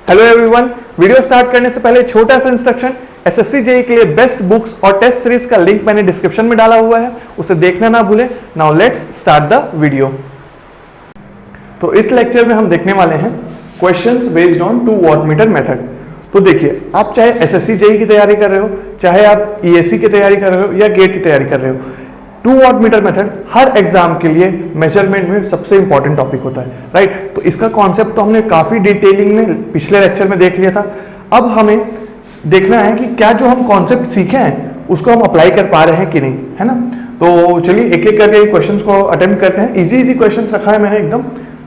Hello everyone, video start करने से पहले छोटा सा इंस्ट्रक्शन। एसएससी जेईई के लिए बेस्ट बुक्स और टेस्ट सीरीज का लिंक मैंने डिस्क्रिप्शन में डाला हुआ है, उसे देखना ना भूलें। Now let's start the video. तो इस लेक्चर में हम देखने वाले हैं questions based on 2 watt meter method. तो देखिए, आप चाहे एसएससी जेईई की तैयारी कर रहे हो, चाहे आप ईएससी की तैयारी कर रहे हो या गेट की तैयारी कर रहे हो, 2 वॉट मीटर मेथड हर एग्जाम के लिए मेजरमेंट में सबसे इंपॉर्टेंट टॉपिक होता है, राइट। तो इसका कॉन्सेप्ट तो हमने काफी डिटेलिंग में पिछले लेक्चर में देख लिया था। अब हमें देखना है कि क्या जो हम कॉन्सेप्ट सीखे हैं उसको हम अप्लाई कर पा रहे हैं कि नहीं, है ना। तो चलिए एक एक करके क्वेश्चंस को अटेम्प्ट करते हैं। इजी क्वेश्चंस रखा है मैंने एकदम।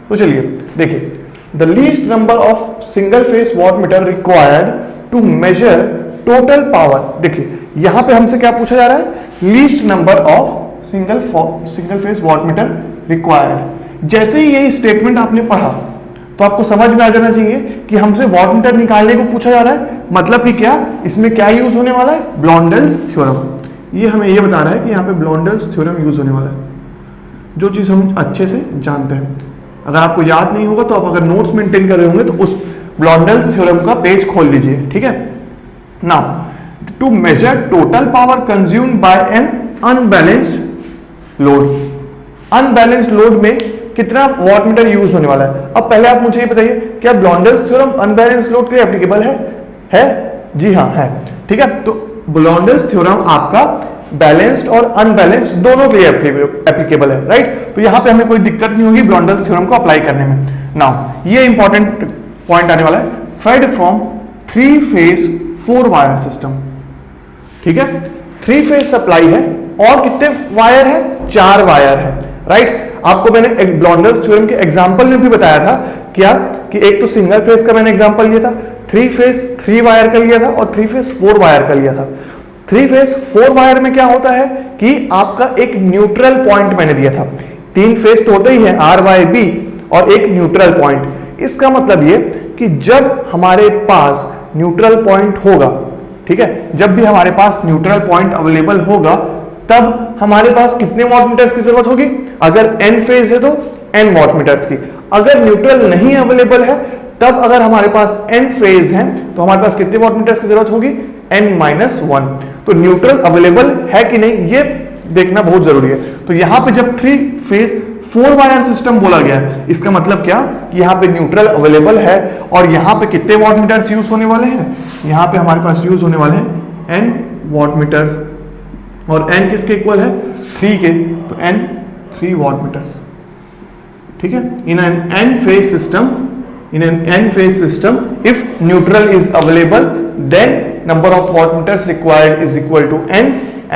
तो चलिए देखिए, the least number of single phase watt meter required to measure total power. देखिए यहां पे हमसे क्या पूछा जा रहा है, least number of single phase watt meter required. जैसे ही ये स्टेटमेंट आपने पढ़ा तो आपको समझ में आ जाना चाहिए कि हमसे वॉट मीटर निकालने को पूछा जा रहा है। मतलब कि क्या, इसमें क्या यूज होने वाला है, ब्लॉन्डेल्स थ्योरम। ये हमें ये बता रहा है कि यहाँ पे ब्लॉन्डेल्स थ्योरम यूज होने वाला है, जो चीज हम अच्छे से जानते हैं। अगर आपको याद नहीं होगा तो आप अगर नोट्स मेंटेन कर रहे होंगे तो उस ब्लॉन्डेल्स थ्योरम का पेज खोल लीजिए, ठीक है। Now to measure total power consumed by an unbalanced load. Unbalanced load में कितना वॉट मीटर यूज होने वाला है। अब पहले आप मुझे ये बताइए, क्या ब्लॉन्डेल्स थ्योरम अनबैलेंस्ड लोड के लिए एप्लीकेबल है? जी हाँ है, ठीक है। तो ब्लॉन्डेल्स थ्योरम आपका बैलेंस्ड और अनबैलेंस्ड दोनों के लिए एप्लीकेबल है, राइट। तो यहां पे हमें कोई दिक्कत नहीं होगी ब्लॉन्डेल्स थ्योरम को अप्लाई करने में। नाउ ये इंपॉर्टेंट पॉइंट आने वाला है, fed from 3 phase 4 wire system, ठीक है। 3 फेज सप्लाई है और कितने वायर है, 4 वायर है, राइट। आपको मैंने ब्लॉन्डेल्स थ्योरम के एग्जांपल में भी बताया था क्या कि एक तो सिंगल फेज का मैंने एग्जांपल लिया था, 3 फेज 3 वायर का लिया था और 3 फेज 4 वायर का लिया था। 3 फेज 4 वायर में क्या होता है कि आपका एक न्यूट्रल पॉइंट मैंने दिया था। 3 फेज तो होते ही है RYB और एक न्यूट्रल पॉइंट। इसका मतलब ये कि जब हमारे पास न्यूट्रल पॉइंट होगा, ठीक है, जब भी हमारे पास न्यूट्रल पॉइंट अवेलेबल होगा तब हमारे पास कितने वॉट मीटर्स की जरूरत होगी। अगर n फेज है तो n वॉट मीटर्स की। अगर न्यूट्रल नहीं अवेलेबल है तब अगर हमारे पास n फेज है तो हमारे पास कितने वॉट मीटर्स की जरूरत होगी, n-1। तो न्यूट्रल अवेलेबल है कि नहीं ये देखना बहुत जरूरी है। तो यहां पे जब 3 फेज 4 वायर सिस्टम बोला गया, इसका मतलब क्या, यहाँ पे न्यूट्रल अवेलेबल है और यहाँ पे कितने वॉट मीटर्स यूज होने वाले हैं, यहाँ पे हमारे पास यूज होने वाले हैं n वॉट मीटर्स। और n किसके इक्वल है, 3 के, तो n 3 वॉट मीटर्स, ठीक है। In an n phase system if neutral is available then number of watt meters required is equal to n,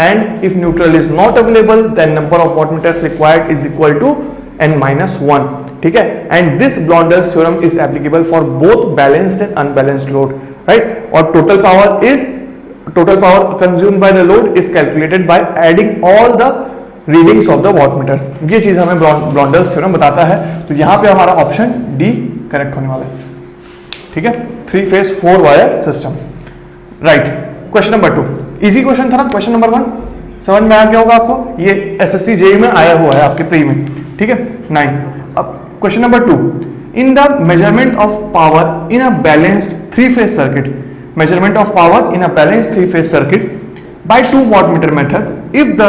and if neutral is not available then number of watt meters required is equal to n-1, ठीक है। and this Blondel's theorem is applicable for both balanced and unbalanced load, right। और total power consumed by the load is calculated by adding all the readings of the watt meters। ये चीज हमें Blondel's theorem बताता है। तो यहां पे हमारा ऑप्शन डी करेक्ट होने वाला है, ठीक है। 3 phase 4 wire system, right. Question number 2 easy question था ना। क्वेश्चन नंबर 1 समझ में आ गया होगा आपको, ये एसएससी जेईई में आया हुआ है आपके प्री में, ठीक है। 9 अब question number 2, in the measurement of power in a balanced 3 phase circuit, measurement of power in a balanced 3 phase circuit by 2 watt meter method, if the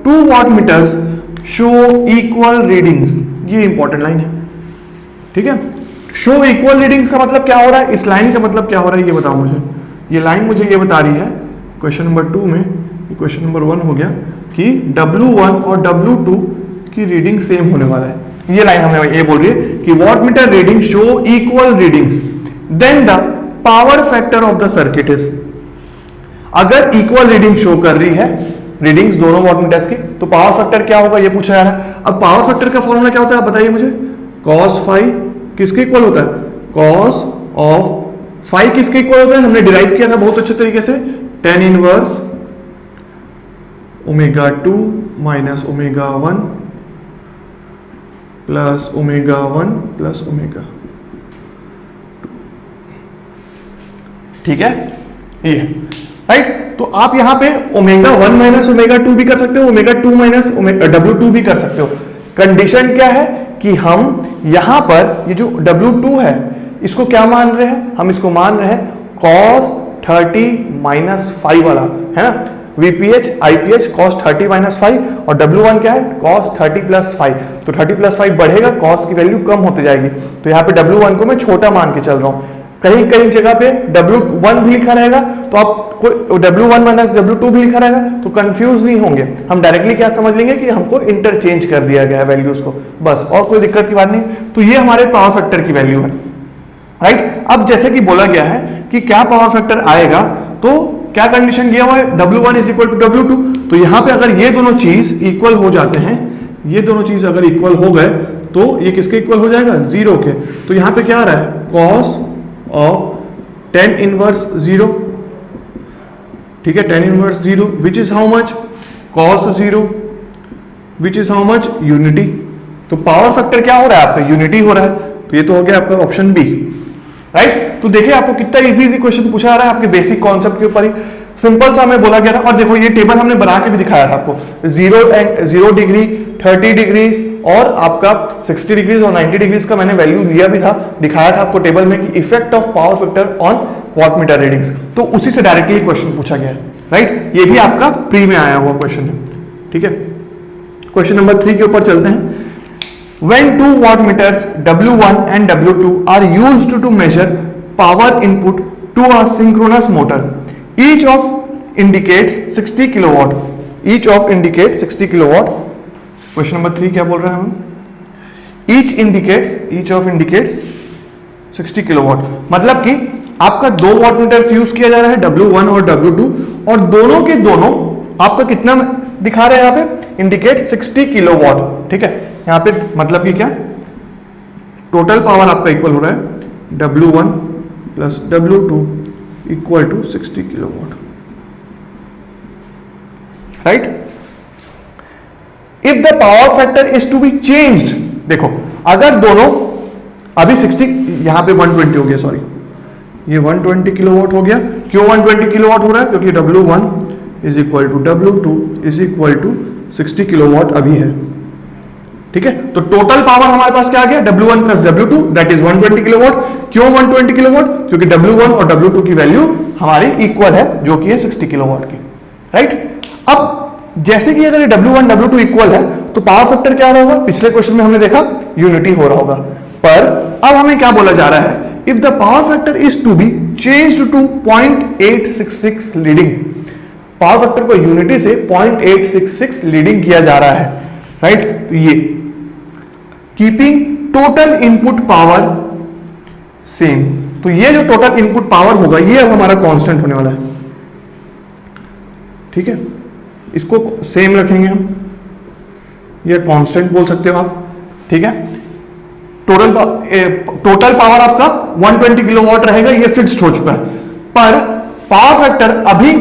2 watt meters show equal readings. ये important line है, ठीक है। Show equal readings का मतलब क्या हो रहा है, इस लाइन का मतलब क्या हो रहा है ये बताओ मुझे। ये लाइन मुझे ये बता रही है क्वेश्चन नंबर 2 में, क्वेश्चन नंबर 1 हो गया कि W1 और W2 की रीडिंग सेम होने वाला है। ये लाइन हमें ये बोल रही है कि watt meter reading show equal readings then the power factor of the circuit is. अगर इक्वल रीडिंग शो कर रही है, रीडिंग्स दोनों वॉट मीटर्स की, तो पावर फैक्टर क्या होगा ये पूछा जा रहा है। अब पावर फैक्टर का फॉर्मूला क्या होता है आप बताइए मुझे। cos फाई किसके इक्वल होता है, cos ऑफ फाई किसके इक्वल होता है, हमने डिराइव किया था बहुत अच्छे तरीके से, tan inverse ω2 minus ω1 plus ω1 plus ω2, ठीक है ये, राइट। तो आप यहां पे ω1 माइनस ω2 भी कर सकते हो, ω2 माइनस W2 भी कर सकते हो। कंडीशन क्या है कि हम यहां पर ये जो W2 है इसको क्या मान रहे हैं? हम इसको मान रहे हैं cos 30 माइनस 5 वाला, है ना, VPH IPH cos 30 माइनस 5 और W1 क्या है? cos 30 plus 5। तो 30 प्लस 5 बढ़ेगा, cos की वैल्यू कम होते जाएगी, तो यहाँ पे W1 को मैं छोटा मान के चल रहा हूँ। कहीं कहीं जगह पे W1 भी लिखा रहेगा तो आपको W1 माइनस W2 भी लिखा रहेगा, तो कंफ्यूज नहीं होंगे। हम डायरेक्टली क्या समझ लेंगे कि हमको इंटरचेंज कर दिया गया है वैल्यूज को, बस, और कोई दिक्कत की बात नहीं। तो ये हमारे पावर फैक्टर की वैल्यू है, राइट। अब जैसे कि बोला गया है कि क्या पावर फैक्टर आएगा, तो क्या कंडीशन दिया हुआ है? W1 is equal to W2। तो यहां पे अगर ये दोनों चीज इक्वल हो जाते हैं, ये दोनों चीज अगर इक्वल हो गए तो ये किसके इक्वल हो जाएगा? 0 के। तो यहां पे क्या आ रहा है? cos ऑफ tan इनवर्स 0, ठीक है, tan inverse 0 which is how much? cos 0 which is how much? Unity. तो पावर फैक्टर क्या हो रहा है आपका? यूनिटी हो रहा है। तो ये तो हो गया आपका ऑप्शन बी, राइट। तो देखिए आपको कितना इजी इजी क्वेश्चन पूछा जा रहा है आपके बेसिक कॉन्सेप्ट के ऊपर ही, सिंपल सा हमें बोला गया था। और देखो ये टेबल हमने बना के भी दिखाया था आपको, 0 डिग्री, 30 डिग्रीज और आपका 60 डिग्रीज और 90 डिग्रीज का मैंने वैल्यू लिया भी था, दिखाया था आपको टेबल में कि effect of power factor on wattmeter readings. तो उसी से डायरेक्टली क्वेश्चन पूछा गया है, राइट। ये भी आपका प्री में आया हुआ क्वेश्चन है, ठीक है। क्वेश्चन नंबर 3 के ऊपर चलते हैं। When two wattmeters W1 and W2 are used to measure power input to a synchronous motor, each of indicates 60 kilowatt. Each of indicates 60 kilowatt. Question number 3 क्या बोल रहे हैं हम? Each of indicates 60 kilowatt. मतलब कि आपका दो वॉटमीटर्स यूज किया जा रहा है, W1 और W2, और दोनों के दोनों आपका कितना दिखा रहे हैं यहाँ पे? इंडिकेट 60 किलोवाट, ठीक है। यहाँ पे मतलब कि क्या? टोटल पावर आपका इक्वल हो रहा है W1 plus W2 equal to 60 kilowatt, right. If the power factor is to be changed, देखो अगर दोनों अभी 60, यहां पे 120 हो गया, सॉरी ये 120 किलोवाट हो गया। क्यों 120 किलोवाट हो रहा है? क्योंकि W1 is equal to W2 is equal to 60 kilowatt अभी है, ठीक है। तो टोटल पावर हमारे पास क्या आ गया? W1 plus W2 that is 120 kilowatt. क्यों 120 किलोवाट? क्योंकि W1 और W2 की वैल्यू हमारी इक्वल है, जो कि है 60 किलोवाट की, राइट। अब जैसे कि अगर W1 W2 इक्वल है तो पावर फैक्टर क्या रहा होगा? पिछले क्वेश्चन में हमने देखा यूनिटी हो रहा होगा, पर अब हमें क्या बोला जा रहा है? If the power factor is to be changed to 0.866 leading, power factor को यूनिटी से 0.866 लीडिंग किया जा रहा है, राइट। तो ये keeping total input power same, तो ये जो टोटल इनपुट पावर होगा ये अब हमारा कांस्टेंट होने वाला है, ठीक है। इसको सेम रखेंगे हम, ये कांस्टेंट बोल सकते हो आप, ठीक है। टोटल पावर आपका 120 किलोवाट रहेगा, ये फिक्स्ड हो चुका है। पर पावर फैक्टर अभी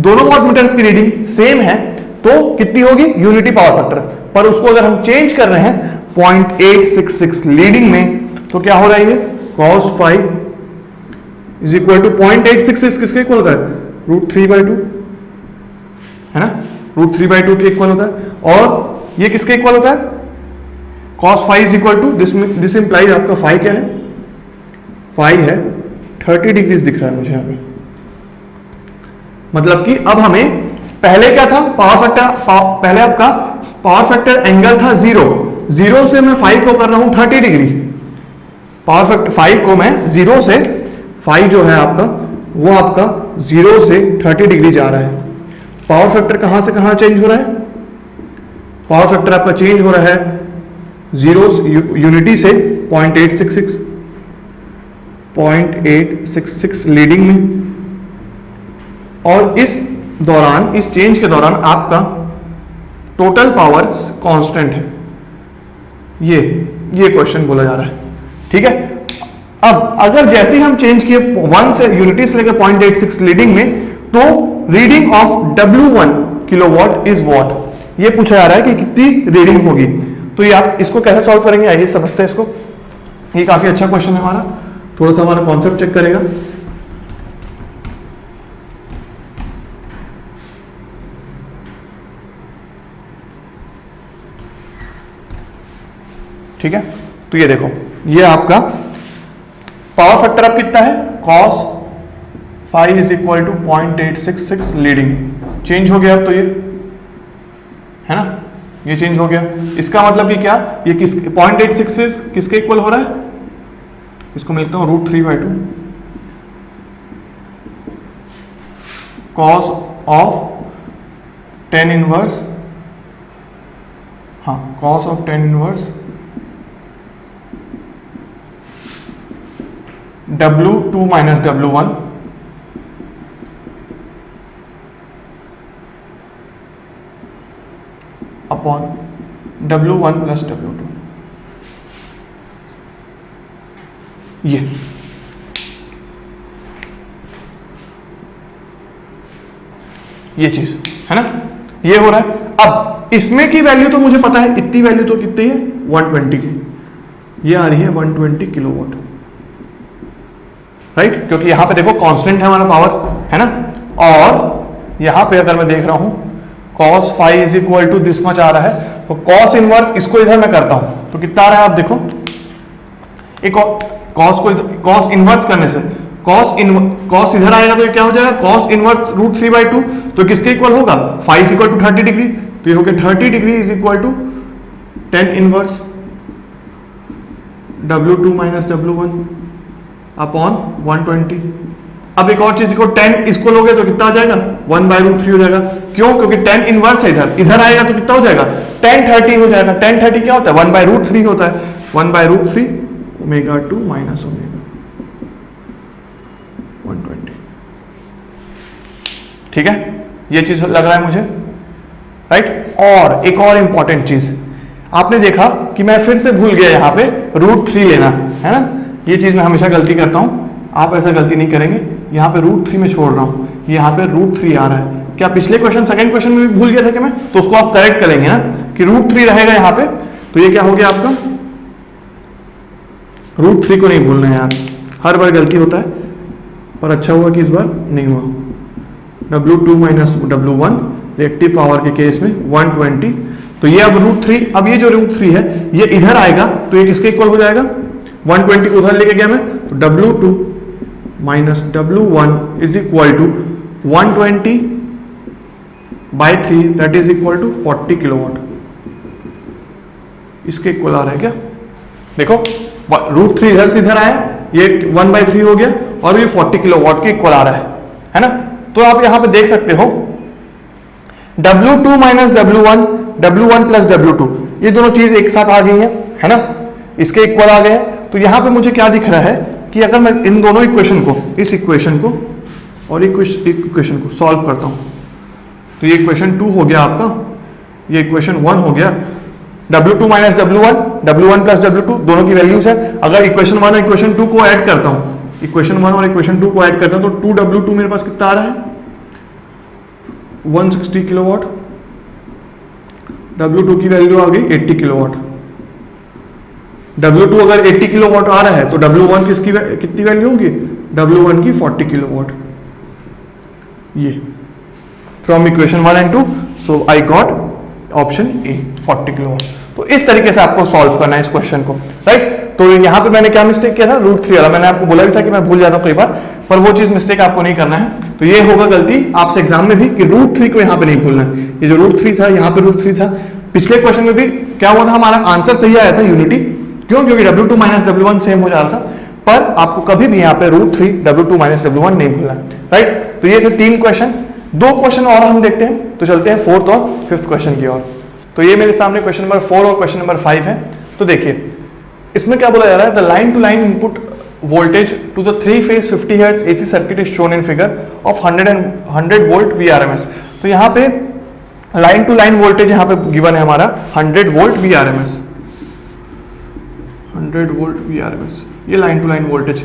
दोनों वॉटमीटर्स की रीडिंग सेम है, तो कितनी होगी? Unity power factor. पर उसको अगर हम चेंज कर रहे हैं 0.866 लीडिंग में, तो क्या हो रहा है? ये cos 5 इज इक्वल टू 0.866 किसके इक्वल होता है? √3/2, है ना, √3/2 के इक्वल होता है। और ये किसके इक्वल होता है? cos 5 is equal to this implies आपका 5 क्या है? 5 है 30 डिग्रीज दिख रहा है मुझे यहाँ पे। मतलब कि अब हमें पहले क्या था? पावर फैक्टर, पहले आपका पावर फैक्टर एंगल था 0 से मैं 5 को कर रहा हूं 30 डिग्री। पावर फैक्टर 5 को मैं 0 से 5 जो है आपका, वो आपका 0 से 30 डिग्री जा रहा है। पावर फैक्टर कहां से कहां चेंज हो रहा है? पावर फैक्टर आपका चेंज हो रहा है 0 यूनिटी से 0.866 लीडिंग में, और इस दौरान, इस चेंज के दौरान आपका टोटल पावर कांस्टेंट है। ये क्वेश्चन बोला जा रहा है, ठीक है। अब अगर जैसे ही हम चेंज किए 1 से यूनिटी से लेकर 0.86 लीडिंग में, तो reading of W1 kilowatt is what, ये पूछा जा रहा है कि कितनी रीडिंग होगी। तो ये आप इसको कैसे सॉल्व करेंगे, आइए समझते हैं इसको। ये काफी अच्छा क्वेश्चन है हमारा, थोड़ा सा हमारा कॉन्सेप्ट चेक करेगा। ठीक है, तो ये देखो, ये आपका पावर फैक्टर अब कितना है, cos five is equal to 0.866 leading. Change हो गया अब तो ये, है ना, ये चेंज हो गया। इसका मतलब कि क्या, ये किस 0.866 किसके इक्वल हो रहा है, इसको मिलता हूं √3/2 cos ऑफ tan इनवर्स, हाँ cos of tan inverse W2 minus W1 upon W1 plus W2। ये चीज है ना, ये हो रहा है। अब इसमें की वैल्यू तो मुझे पता है, इतनी वैल्यू तो कितनी है 120 की, ये आ रही है 120 किलोवाट, राइट, क्योंकि यहां पे देखो कांस्टेंट है हमारा पावर, है ना। और यहां पे अगर मैं देख रहा हूं cos five is equal to this much आ रहा है, तो cos इनवर्स इसको इधर मैं करता हूं तो कितना आ रहा है आप देखो, एक cos इनवर्स करने से cos इधर आएगा तो ये क्या हो जाएगा, cos इनवर्स √3/2, तो किसके इक्वल होगा, phi is equal to 30 degree, तो ये हो गया 30 degree is equal to tan inverse W2 minus W1 upon 120। अब एक और चीज देखो, tan इसको लोगे तो कितना आ जाएगा, 1/√3 हो जाएगा। क्यों, क्योंकि tan इनवर्स है इधर आएगा तो कितना हो जाएगा, tan 30 हो जाएगा। tan 30 क्या होता है, 1/√3 होता है, 1/√3 ω2 माइनस ओमेगा 120। ठीक है, ये चीज लग रहा है मुझे, राइट। और एक और इंपॉर्टेंट चीज आपने देखा कि मैं फिर से भूल गया यहाँ पे √3 लेना, है ना, ये चीज मैं हमेशा गलती करता हूं, आप ऐसा गलती नहीं करेंगे। यहाँ पे √3 में छोड़ रहा हूं, यहाँ पे √3 आ रहा है। क्या पिछले क्वेश्चन सेकंड क्वेश्चन में भी भूल गया था कि मैं, तो उसको आप करेक्ट करेंगे ना कि √3 रहेगा यहाँ पे, तो ये क्या हो गया आपका, √3 को नहीं भूलना है यार, हर बार गलती होता है, पर अच्छा हुआ कि इस बार नहीं हुआ। W2 minus W1 reactive power के केस में 120, तो ये अब √3, अब ये जो √3 है ये इधर आएगा तो ये किसके इक्वल हो जाएगा, 120 को उधर लेके गया मैं, तो W2 minus W1 is equal to 120/3 that is equal to 40 kilowatt. इसके इक्वल आ रहा है क्या, देखो √3 इधर से इधर आया, ये 1/3 हो गया और ये 40 किलोवाट के इक्वल आ रहा है ना। तो आप यहां पे देख सकते हो W2 minus W1 plus W2, ये दोनों चीज एक साथ आ गई है ना, इसके इक्वल आ गए हैं। तो यहां पे मुझे क्या दिख रहा है कि अगर मैं इन दोनों इक्वेशन को, इस इक्वेशन को और इक्वेशन को सॉल्व करता हूं, तो ये इक्वेशन 2 हो गया आपका, ये इक्वेशन 1 हो गया। W2 minus W1 plus W2 दोनों की वैल्यूज है। अगर इक्वेशन 1 और इक्वेशन 2 को ऐड करता हूं, इक्वेशन 1 और इक्वेशन 2 को ऐड करता हूं, तो 2W2 मेरे पास कितना आ रहा है, 160 किलोवाट। W2 की वैल्यू आ गई 80 किलोवाट। W2 अगर 80 किलोवाट आ रहा है तो W1 किसकी कितनी वैल्यू होगी, W1 की 40 किलोवाट। ये from equation 1 and 2, so I got option A 40 kilowatt. तो इस तरीके से आपको सॉल्व करना है इस क्वेश्चन को, राइट। तो यहां पे मैंने क्या मिस्टेक किया था, √3 वाला, मैंने आपको बोला भी था कि मैं भूल जाता हूं कई बार, पर वो चीज मिस्टेक आपको नहीं करना है। तो ये होगा गलती आपसे एग्जाम में भी कि √3 को यहां पे नहीं भूलना है। ये जो √3 था, यहाँ पे √3 था। पिछले क्वेश्चन में भी क्या हुआ था, हमारा आंसर सही आया था, यूनिटी, क्यों, क्योंकि W2 माइनस W1 सेम हो जा रहा था। पर आपको कभी भी यहाँ पे √3 W2 माइनस W1 नहीं भूलना, राइट। तो ये थे 3 क्वेश्चन, 2 क्वेश्चन और हम देखते हैं, तो चलते हैं 4th और 5th क्वेश्चन की ओर। तो ये मेरे सामने क्वेश्चन नंबर 4 और क्वेश्चन नंबर 5 है। तो देखिए इसमें क्या बोला जा रहा है, the line to line input voltage to the 3 phase 50 hertz AC circuit is shown in figure of 100 volt VRMS। तो यहाँ पे लाइन टू लाइन वोल्टेज यहाँ पे गिवन है हमारा 100 वोल्ट VRMS, 100 वोल्ट VRMS, ये line to line voltage,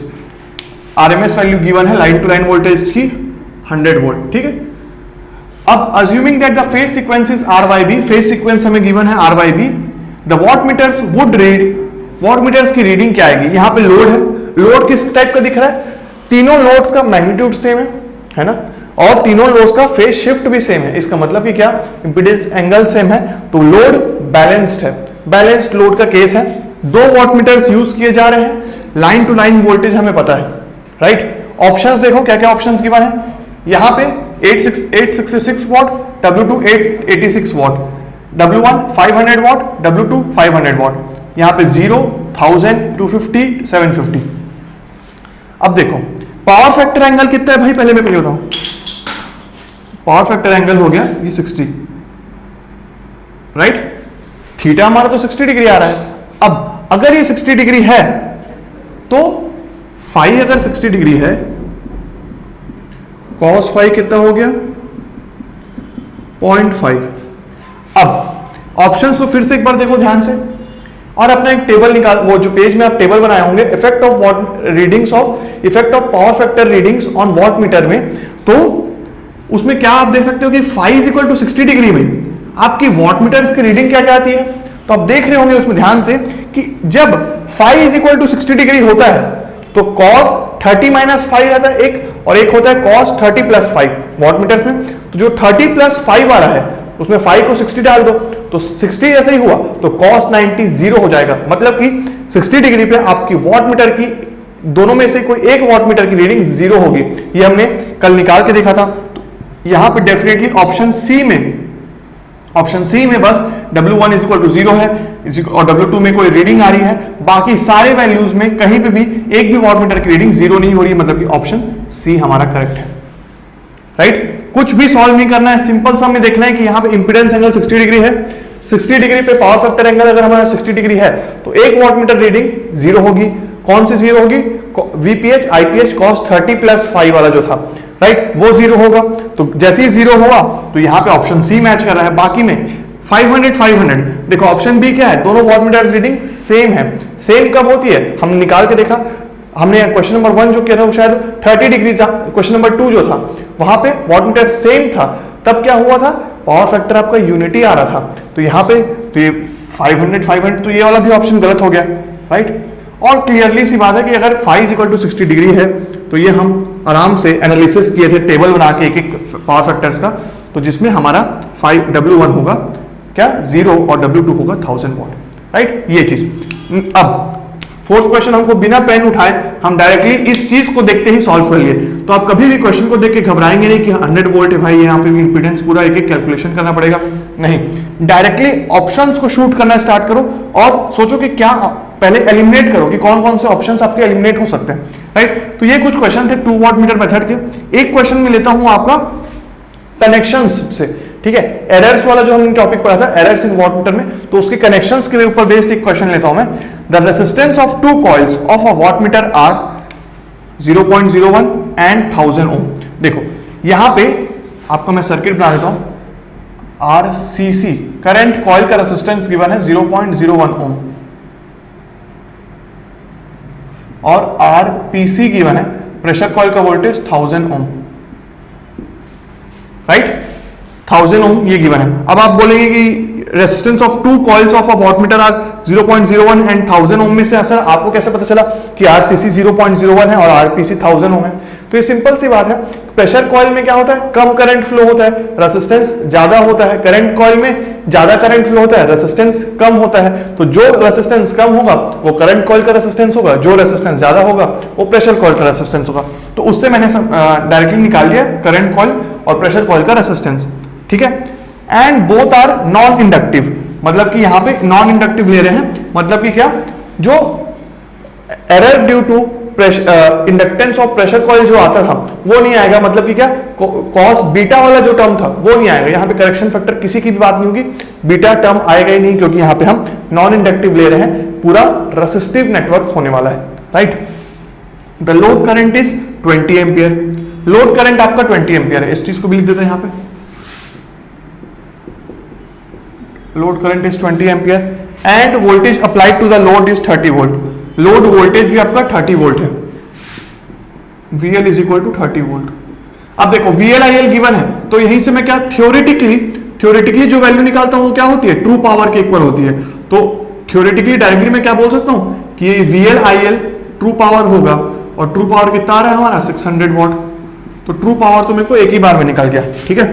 RMS value given है line to line voltage की 100 वोल्ट, ठीक है। अब assuming that the phase sequence is RYB, phase sequence हमें गिवन है RYB, the wattmeters would read, wattmeters की reading क्या आएगी, यहाँ पे लोड है, लोड किस टाइप का दिख रहा है, तीनों लोड्स का मैग्नीट्यूड सेम है ना, और तीनों लोड्स का फेज शिफ्ट भी सेम है। इसका मतलब कि क्या, इंपीडेंस एंगल सेम है, तो लोड बैलेंस्ड है, बैलेंस्ड लोड का केस है। 2 वॉटमीटर्स यूज किए जा रहे हैं, लाइन टू लाइन वोल्टेज हमें पता है, राइट। ऑप्शंस देखो क्या क्या ऑप्शंस गिवन है यहाँ पे, 866 what, W2 886 what, W1 500 what, W2 500 what, यहाँ पे 0, 1000, 250, 750। अब देखो पावर फैक्टर एंगल कितना है भाई, पहले मैं पहले बताऊं। पावर फैक्टर एंगल हो गया ये 60, राइट। थीटा हमारा तो 60 डिग्री आ रहा है। अब अगर ये 60 डिग्री है तो फाई अगर 60 डिग्री है, cos फाई कितना हो गया 0.5। अब ऑप्शंस को फिर से एक बार देखो ध्यान से, और अपना एक टेबल निकाल, वो जो पेज में आप टेबल बनाए होंगे, effect of watt readings of effect of power factor readings on watt meter में, तो उसमें क्या आप देख सकते हो कि phi is equal to 60 degree में आपकी वॉट मीटर की रीडिंग क्या क्या आती है। तो आप देख रहे होंगे उसमें ध्यान से कि जब phi is equal to 60 degree होता है तो cos 30 माइनस 5 रहता है एक, और एक होता है cos 30 प्लस 5 वॉट मीटर्स में। तो जो 30 प्लस 5 आ रहा है उसमें 5 को 60 डाल दो, तो 60 ऐसे ही हुआ तो cos 90 0 हो जाएगा। मतलब कि 60 डिग्री पे आपकी वॉट मीटर की दोनों में से कोई एक वॉट मीटर की रीडिंग 0 होगी। ये हमने कल निकाल के देखा था। तो यहां पे डेफिनेटली ऑप्शन सी में बस W1 इज इक्वल टू 0 है और W2 में कोई रीडिंग आ रही है, बाकी सारे वैल्यूज में कहीं पे भी एक भी वॉट मीटर की रीडिंग 0 नहीं हो रही है, मतलब कि ऑप्शन सी हमारा करेक्ट है, राइट। कुछ भी सॉल्व नहीं करना है, सिंपल सा हमें देखना है कि यहाँ पे इंपीडेंस एंगल 60 डिग्री है, 60 डिग्री पे पावर फैक्टर एंगल अगर हमारा 60 डिग्री है तो एक वॉट मीटर रीडिंग 0 होगी। कौन सी 0 होगी, VPH IPH cos 30 प्लस 5 वाला जो था, राइट, वो 0 होगा। तो जैसे ही 0 हुआ तो यहाँ पे ऑप्शन सी मैच कर रहा है। बाकी में 500 देखो ऑप्शन बी क्या है, दोनों वॉट मीटर रीडिंग सेम है। सेम कब होती है, हम निकाल के देखा, हमने क्वेश्चन नंबर 1 जो किया था वो शायद 30 डिग्री था, क्वेश्चन नंबर 2 जो था वहां पे वॉट मीटर सेम था, तब क्या हुआ था, पावर फैक्टर आपका यूनिटी आ रहा था। तो यहाँ पे तो ये 500 तो ये वाला भी ऑप्शन गलत हो गया, राइट। और क्लियरली सी बात है कि अगर phi is equal to 60 degree है तो ये हम आराम से एनालिसिस किए थे टेबल बना के एक एक पावर फैक्टर्स का, तो जिसमें हमारा W1 होगा क्या 0 और W2 होगा 1000 वॉट, राइट। ये चीज। अब फोर्थ क्वेश्चन हमको बिना पेन उठाए हम डायरेक्टली इस चीज को देखते ही सॉल्व कर लिए। तो आप कभी भी क्वेश्चन को देख के घबराएंगे नहीं कि 100 वोल्ट है भाई, यहाँ पे भी इंपीडेंस पूरा एक एक कैलकुलेशन करना पड़ेगा, नहीं। डायरेक्टली ऑप्शंस को शूट करना स्टार्ट करो और सोचो कि क्या, पहले एलिमिनेट करो कि कौन कौन से ऑप्शंस आपके एलिमिनेट हो सकते हैं, राइट। तो ये कुछ क्वेश्चन थे 2 वॉट मीटर मेथड के। एक क्वेश्चन में लेता हूं आपका कनेक्शंस से, ठीक है, एरर्स वाला जो हमने टॉपिक पढ़ा था, एरर्स इन वॉट मीटर में, तो उसके कनेक्शंस के ऊपर बेस्ड एक क्वेश्चन लेता हूं मैं। The resistance of 2 coils of a watt meter are 0.01 and 1000 ohm. देखो यहां पे आपका मैं सर्किट बना देता हूं। RCC करंट कॉइल का रेजिस्टेंस गिवन है 0.01 ओम और RPC गिवन है प्रेशर कॉइल का वोल्टेज 1000 ओम, राइट। 1000 ओम ये गिवन है। अब आप बोलेंगे कि resistance of 2 coils of a watt meter are 0.01 and 1000 ohm में से सर आपको कैसे पता चला कि RCC 0.01 है और RPC 1000 ओम है। तो ये सिंपल सी बात है, प्रेशर कॉइल में क्या होता है, कम करंट फ्लो होता है, रेजिस्टेंस ज्यादा होता है। करंट कॉइल में ज्यादा करंट फ्लो होता है, रेजिस्टेंस कम होता है। तो जो रेजिस्टेंस कम होगा वो करंट कॉइल का रेजिस्टेंस होगा, जो रेजिस्टेंस ज्यादा होगा वो प्रेशर कॉइल का रेजिस्टेंस होगा। तो उससे मैंने डायरेक्टली निकाल दिया करंट कॉइल और प्रेशर कॉइल का रेजिस्टेंस, ठीक है। And both are non inductive, मतलब कि यहां पे नॉन इंडक्टिव ले रहे हैं, मतलब कि क्या, जो error due to inductance of pressure coil जो आता था वो नहीं आएगा, मतलब कि क्या, कॉस बीटा वाला जो टर्म था वो नहीं आएगा। यहाँ पे करेक्शन फैक्टर किसी की भी बात नहीं होगी, बीटा टर्म आएगा ही नहीं, क्योंकि यहाँ पे हम नॉन इंडक्टिव ले रहे हैं, पूरा रेसिस्टिव नेटवर्क होने वाला है, right. The load current is 20 ampere, load current आपका 20 एम्पियर है, इस चीज को भी लिख देते हैं यहाँ पे, load current is 20 ampere and voltage applied to the load is 30 volt. Load voltage भी आपका 30 वोल्ट है, VL is equal to 30 volt. अब देखो VL IL गिवन है, तो यहीं से मैं क्या थ्योरेटिकली जो वैल्यू निकालता हूं क्या होती है, ट्रू पावर के इक्वल होती है। तो थ्योरेटिकली डायरेक्टली मैं क्या बोल सकता हूं कि ये VL IL ट्रू पावर होगा, और ट्रू पावर कितना आ रहा है हमारा 600 वॉट। तो ट्रू पावर तो मेरे को एक ही बार में निकल गया, ठीक है।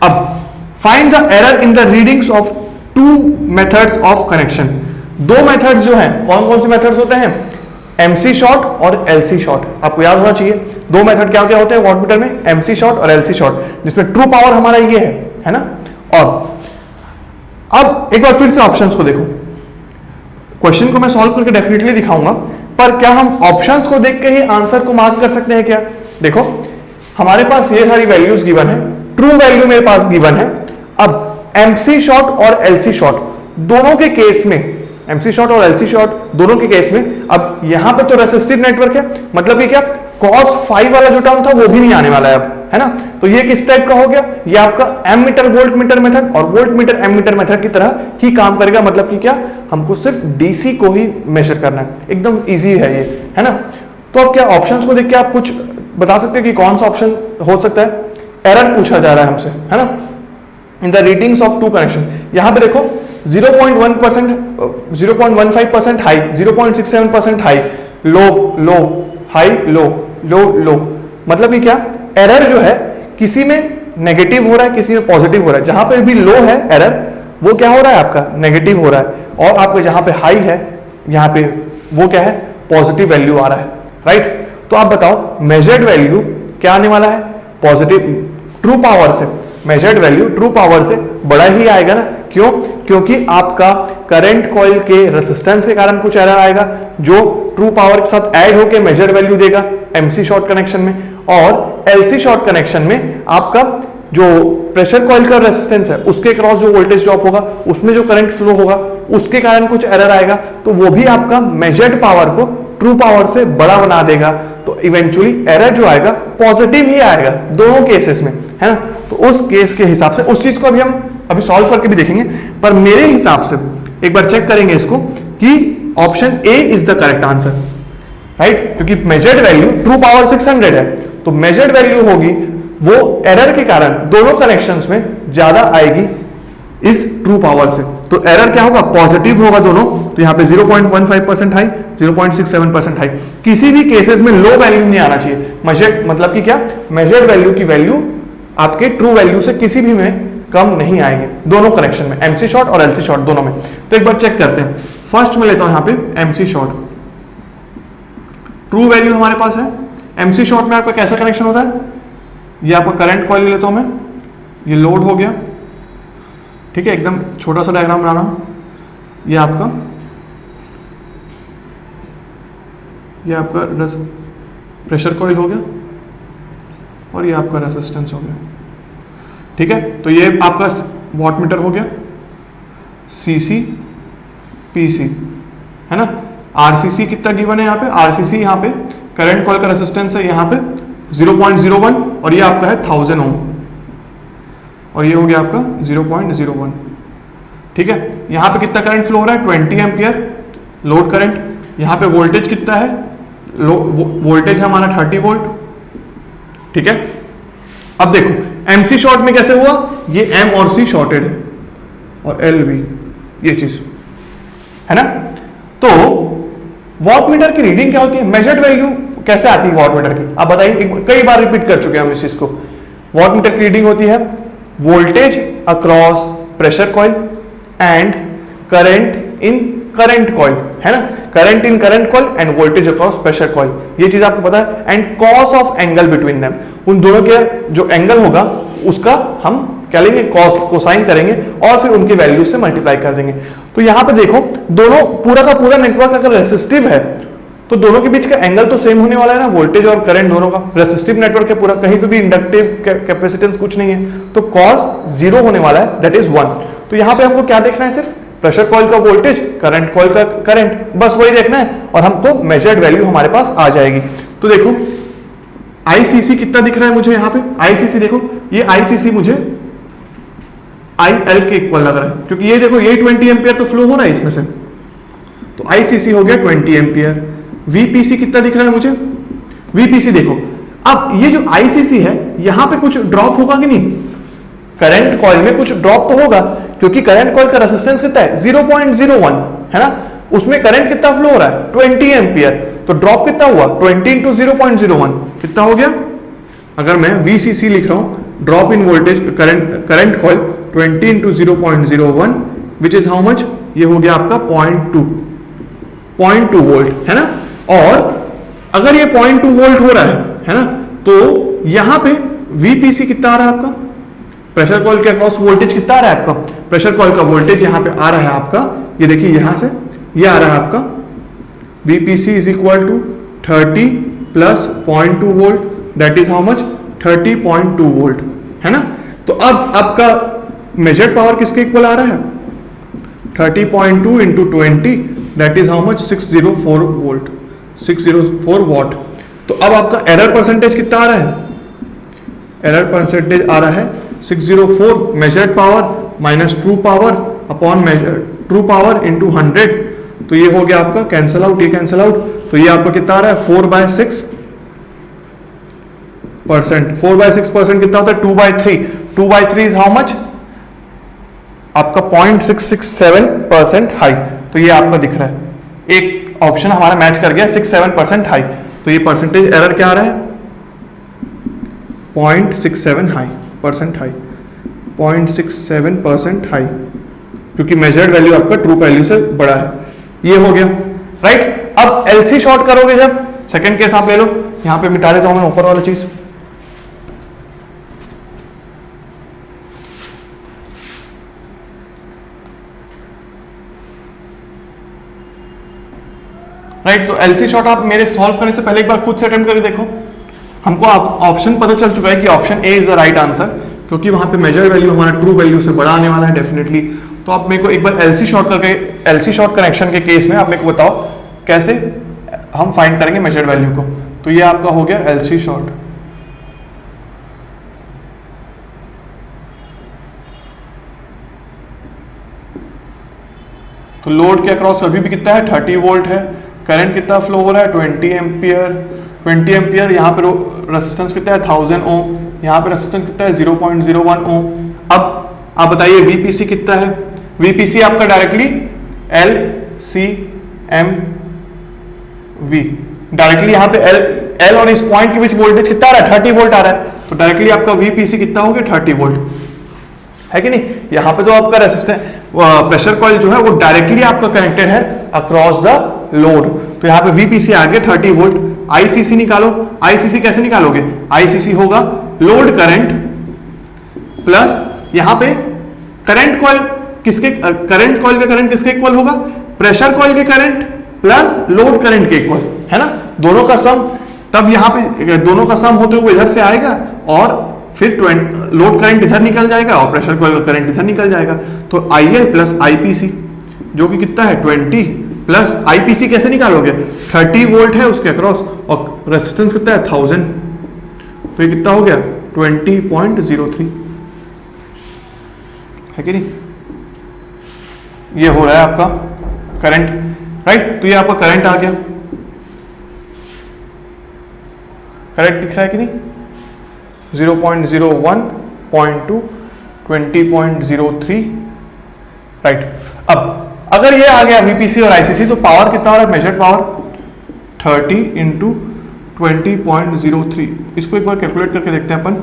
अब find the error in the readings of 2 methods of connection. 2 methods जो हैं, कौन कौन से मेथड्स होते हैं, MC शॉर्ट और LC शॉर्ट, आपको याद होना चाहिए। दो मेथड क्या क्या होते हैं वॉटमीटर में, MC शॉर्ट और LC शॉर्ट, जिसमें ट्रू पावर हमारा ये है ना। और अब एक बार फिर से ऑप्शंस को देखो, क्वेश्चन को मैं सॉल्व करके डेफिनेटली दिखाऊंगा, पर क्या हम ऑप्शंस को देख के ही आंसर को मार्क कर सकते हैं क्या? देखो हमारे पास ये सारी वैल्यूज गिवन है, ट्रू वैल्यू मेरे पास गिवन है। अब MC शॉर्ट और LC शॉर्ट दोनों के केस में, MC शॉर्ट और LC शॉर्ट दोनों के केस में, अब यहां पे तो रेसिस्टिव नेटवर्क है, मतलब कि क्या cos फाई वाला जो टर्म था वो भी नहीं आने वाला है अब, है ना। तो ये किस टाइप का हो गया, ये आपका एमीटर वोल्ट मीटर मेथड और वोल्ट मीटर एमीटर मेथड की तरह ही काम करेगा, मतलब कि क्या हमको सिर्फ डीसी को ही मेजर करना है, एकदम इजी है ये, है ना। तो अब क्या ऑप्शंस को देख के आप कुछ बता सकते हैं कि कौन सा ऑप्शन हो सकता है? एरर पूछा जा रहा है हमसे, है ना। In the readings of two connection, यहां पे देखो 0.1%, 0.15% high, 0.67% high, low low high low low low, मतलब ये क्या एरर जो है किसी में नेगेटिव हो रहा है, किसी में पॉजिटिव हो रहा है। जहां पे भी लो है एरर, वो क्या हो रहा है आपका नेगेटिव हो रहा है, और आपके जहां पे हाई है यहां पे वो क्या है पॉजिटिव वैल्यू आ रहा है, राइट। तो आप बताओ मेजर्ड वैल्यू क्या आने वाला है? पॉजिटिव, ट्रू पावर से मेजर्ड वैल्यू ट्रू पावर से बड़ा ही आएगा ना। क्यों? क्योंकि आपका करंट कॉइल के रेजिस्टेंस के कारण कुछ एरर आएगा जो ट्रू पावर के साथ ऐड होकर मेजर्ड वैल्यू देगा MC शॉर्ट कनेक्शन में, और LC शॉर्ट कनेक्शन में आपका जो प्रेशर कॉइल का रेजिस्टेंस है उसके क्रॉस जो वोल्टेज ड्रॉप होगा उसमें जो करंट फ्लो होगा उसके कारण कुछ एरर आएगा, तो वो भी आपका मेजर्ड पावर को ट्रू पावर से बड़ा बना देगा। तो इवेंचुअली एरर जो आएगा पॉजिटिव ही आएगा दोनों केसेस में, है ना। तो उस केस के हिसाब से उस चीज को अभी सॉल्व करके भी देखेंगे, पर मेरे हिसाब से एक बार चेक करेंगे इसको कि option A is the correct answer, right. क्योंकि मेजर्ड वैल्यू ट्रू पावर 600 है, तो मेजर्ड वैल्यू होगी वो एरर के कारण दोनों कनेक्शंस में ज्यादा आएगी इस ट्रू पावर से। तो एरर क्या होगा? पॉजिटिव होगा दोनों। तो यहाँ पे 0.15% हाई, 0.67% हाई, किसी भी केसेस में लो वैल्यू नहीं आना चाहिए। मेजर्ड मतलब कि क्या, मेजर्ड वैल्यू की वैल्यू आपके ट्रू वैल्यू से किसी भी में कम नहीं आएगी दोनों कनेक्शन में, MC शॉर्ट और LC शॉर्ट दोनों में। तो एक बार चेक करते हैं, फर्स्ट में लेता हूं यहां पे MC शॉर्ट, ट्रू वैल्यू हमारे पास है। MC शॉर्ट में आपका कैसा कनेक्शन होता है? ये आपका करंट कॉइल लेता हूं मैं, ये लोड हो गया, ठीक है, एकदम छोटा सा डायग्राम बना रहा हूं। ये आपका प्रेशर कॉइल हो गया और ये आपका रेजिस्टेंस हो गया, ठीक है। तो ये आपका वॉट मीटर हो गया, CC PC, है ना। RCC कितना गिवन है यहाँ पे? RCC यहाँ पे करंट कॉइल का रेजिस्टेंस है यहाँ पे 0.01 और ये आपका है 1000 ओम, और ये हो गया आपका 0.01, ठीक है। यहाँ पे कितना करंट फ्लो हो रहा है? 20 एम्पियर लोड करंट। यहाँ पे वोल्टेज कितना है? वोल्टेज है हमारा 30 वोल्ट, ठीक है। अब देखो MC शॉर्ट में कैसे हुआ, ये M और C शॉर्टेड है और LV ये चीज, है ना। तो वॉट मीटर की रीडिंग क्या होती है? मेजर्ड वैल्यू कैसे आती है वॉट मीटर की? आप बताइए, कई बार रिपीट कर चुके हैं हम इस चीज को। वॉट मीटर की रीडिंग होती है voltage across pressure coil and current in current coil, है ना। Current in current coil end voltage across pressure coil, ये चीज आपको पता है। And cos of angle between them, उन दोनों के जो एंगल होगा उसका हम क्या लेंगे? कॉस, कोसाइन करेंगे और फिर उनकी वैल्यू से मल्टीप्लाई कर देंगे। तो यहां पे देखो दोनों पूरा का पूरा नेटवर्क अगर रेसिस्टिव है तो दोनों के बीच का एंगल तो सेम होने वाला है ना, वोल्टेज और करंट दोनों का। रेसिस्टिव नेटवर्क है पूरा, कहीं पे भी इंडक्टिव कैपेसिटेंस कुछ नहीं है, तो कॉस 0 होने वाला है, दैट इज 1। तो यहां पे हमको क्या देखना है? सिर्फ प्रेशर कॉइल का वोल्टेज, करंट कॉइल का करंट, बस वही देखना है और हमको मेजर्ड वैल्यू हमारे पास आ जाएगी। तो देखो ICC कितना दिख रहा है मुझे यहाँ पे? ICC देखो, ये ICC मुझे IL के इक्वल लग रहा है, क्योंकि ये देखो ये 20 एम्पियर तो फ्लो हो रहा है इसमें से, तो ICC हो गया 20 एम्पियर। VPC कितना दिख रहा है मुझे? VPC देखो, अब ये जो ICC है यहां पे कुछ ड्रॉप होगा कि नहीं? करंट कॉइल में कुछ ड्रॉप तो होगा, क्योंकि करंट कॉइल का रेजिस्टेंस कितना है? 0.01, है ना। उसमें करंट कितना फ्लो हो रहा है? 20 एम्पियर, तो ड्रॉप कितना हुआ? 20 इंटू 0.01 कितना हो गया? अगर मैं VCC लिख रहा हूं, drop in voltage current coil 20 into 0.01 which is how much? ये हो गया आपका 0.2 वोल्ट, है ना। और अगर ये 0.2 वोल्ट हो रहा है ना, तो यहां पे वीपीसी कितना आ रहा है आपका, प्रेशर कॉइल के अक्रॉस वोल्टेज कितना आ रहा है आपका, प्रेशर कॉइल का वोल्टेज यहां पे आ रहा है आपका, ये देखिए यहां से ये आ रहा है आपका VPC is equal to 30 plus 0.2 volt, that is how much 30.2 volt, है ना। तो अब आपका मेजर्ड पावर किसके इक्वल आ रहा है, 30.2 into 20, that is how much 604 volt, 604 watt. तो अब आपका एरर परसेंटेज कितना आ रहा है, एरर परसेंटेज आ रहा है 604 measured power minus true power upon true power into 100, तो ये हो गया आपका कैंसल आउट, ये कैंसल आउट, तो ये आपका कितना आ रहा है 4/6%, 4/6% कितना होता है 2/3, 2/3 इज हाउ मच आपका 0.667% हाई, तो ये आपका दिख रहा है, एक ऑप्शन हमारा मैच कर गया 67% हाई, तो ये परसेंटेज एरर क्या आ रहा है 0.67 हाई परसेंट हाई, 0.67% हाई, क्योंकि मेजर्ड वैल्यू आपका ट्रू वैल्यू से बड़ा है, ये हो गया राइट। अब एलसी शॉर्ट करोगे जब, सेकंड केस आप ले लो, यहां पे मिटा देता हूं मैं ऊपर वाला चीज, राइट। तो एलसी शॉर्ट आप मेरे सॉल्व करने से पहले एक बार खुद से अटेम्प्ट करके देखो, हमको ऑप्शन पता चल चुका है कि option A is the right answer, क्योंकि वहां पे मेजर वैल्यू हमारा ट्रू वैल्यू से बड़ा आने वाला है डेफिनेटली। तो आप मेरे को एक बार एलसी शॉर्ट करके, एलसी शॉर्ट कनेक्शन के केस में आप मेरे को बताओ कैसे हम फाइंड करेंगे मेजर वैल्यू को। तो ये आपका हो गया एलसी शॉर्ट, तो लोड के अक्रॉस अभी भी कितना है 30 वोल्ट है, करंट कितना फ्लो हो रहा है 20 एम्पियर, यहाँ पे रेजिस्टेंस कितना है 1000 ओम, यहाँ पे रेजिस्टेंस कितना है 0.01 ओम। अब आप बताइए वीपीसी कितना है, वीपीसी आपका directly L C M V, directly यहाँ पे एल और इस पॉइंट के बीच वोल्टेज कितना आ रहा है 30 वोल्ट आ रहा है, तो डायरेक्टली आपका वीपीसी कितना हो गया 30 वोल्ट, है कि नहीं। यहाँ पे जो आपका रेजिस्टेंस प्रेशर कॉइल जो है वो डायरेक्टली आपका कनेक्टेड है अक्रॉस द लोड, तो यहाँ पे वीपीसी आ गया 30 वोल्ट। आईसीसी निकालो, आईसीसी कैसे निकालोगे, आईसीसी होगा लोड करंट प्लस यहाँ पे करंट कॉइल किसके, करंट कॉइल का करंट किसके इक्वल होगा, प्रेशर कॉइल के करंट प्लस लोड करंट के इक्वल, है ना, दोनों का सम, तब यहाँ पे दोनों का सम होते हुए इधर से आएगा और फिर लोड करंट इधर निकल जाएगा और प्रेशर कॉइल का करंट इधर निकल जाएगा, तो आईएल प्लस आईपीसी जो कि कितना है 20 प्लस आईपीसी कैसे निकालोगे 30 वोल्ट है उसके अक्रॉस और रेजिस्टेंस कितना है 1000, तो ये कितना हो गया 20.03, है कि नहीं, ये हो रहा है आपका करंट राइट। तो ये आपका करंट आ गया, करंट दिख रहा है कि नहीं 0.01, 0.2, 20.03 राइट। अब अगर ये आ गया वीपीसी और आईसीसी तो पावर कितना हो रहा है, मेजर्ड पावर 30 इंटू 20.03, इसको एक बार कैलकुलेट करके देखते हैं अपन,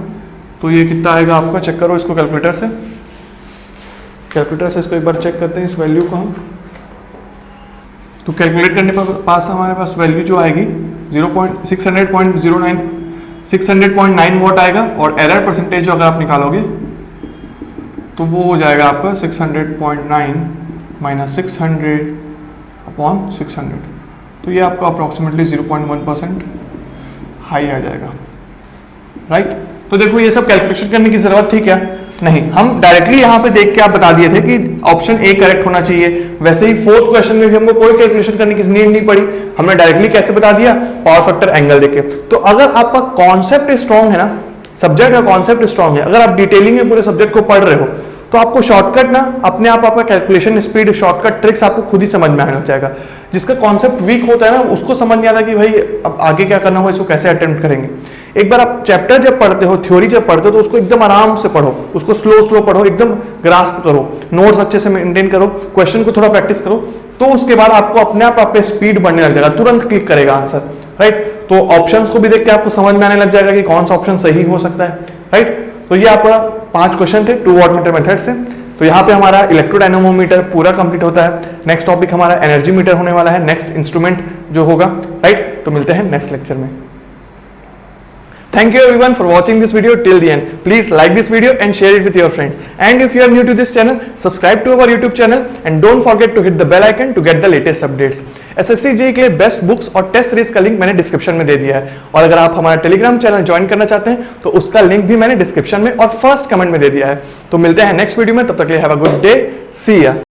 तो ये कितना आएगा आपका, चेक करो इसको कैलकुलेटर से, इसको एक बार चेक करते हैं इस वैल्यू को हम। तो कैलकुलेट करने पर पास हमारे पास वैल्यू जो आएगी 600.9 वॉट आएगा, और एरर परसेंटेज जो अगर आप निकालोगे तो वो हो जाएगा आपका 600.9 माइनस 600 अपॉन 600, तो ये आपका अप्रॉक्सीमेटली 0.1% हाई आ जाएगा राइट। तो देखो ये सब कैलकुलेशन करने की जरूरत थी क्या, नहीं, हम डायरेक्टली यहाँ पे देख के आप बता दिए थे कि ऑप्शन ए करेक्ट होना चाहिए। वैसे ही फोर्थ क्वेश्चन में भी हमको कोई कैलकुलेशन करने की नीड नहीं पड़ी, हमने डायरेक्टली कैसे बता दिया, पावर फैक्टर एंगल देके। तो अगर आपका कॉन्सेप्ट स्ट्रांग है ना, सब्जेक्ट का कॉन्सेप्ट स्ट्रांग है, अगर आप डिटेलिंग में पूरे सब्जेक्ट को पढ़ रहे हो तो आपको शॉर्टकट ना अपने आप आपका कैलकुलेशन स्पीड, शॉर्टकट ट्रिक्स आपको खुद ही समझ में आना जाएगा। जिसका कॉन्सेप्ट वीक होता है ना उसको समझ नहीं आता कि भाई अब आगे क्या करना होगा, इसको कैसे अटेम्प्ट करेंगे। एक बार आप चैप्टर जब पढ़ते हो, थ्योरी जब पढ़ते हो तो उसको एकदम आराम से पढ़ो, उसको स्लो पढ़ो, एकदम ग्रास्प करो, नोट्स अच्छे से मेंटेन करो, क्वेश्चन को थोड़ा प्रैक्टिस करो, तो उसके बाद आपको अपने आप पे स्पीड बढ़ने लग जाएगा, तुरंत क्लिक करेगा आंसर राइट। तो ऑप्शंस को भी देख के आपको समझ में आने लग जाएगा कि कौन सा ऑप्शन सही हो सकता है राइट। तो ये आपका 5 क्वेश्चन थे 2 वाट मीटर मेथड से। तो यहाँ पे हमारा इलेक्ट्रोडायनमोमीटर पूरा कंप्लीट होता है। नेक्स्ट टॉपिक हमारा एनर्जी मीटर होने वाला है, नेक्स्ट इंस्ट्रूमेंट जो होगा, राइट। तो मिलते हैं नेक्स्ट लेक्चर में। Thank you everyone for watching this video till the end. Please like this video and share it with your friends. And if you are new to this channel, subscribe to our YouTube channel and don't forget to hit the bell icon to get the latest updates. SSC JEE के लिए best books और test series का link मैंने description में दे दिया है, और अगर आप हमारा टेलीग्राम चैनल ज्वाइन करना चाहते हैं तो उसका लिंक भी मैंने डिस्क्रिप्शन में और फर्स्ट कमेंट में दे दिया है। तो मिलते हैं नेक्स्ट वीडियो में, तब तक के लिए हैव अ गुड डे, सी या।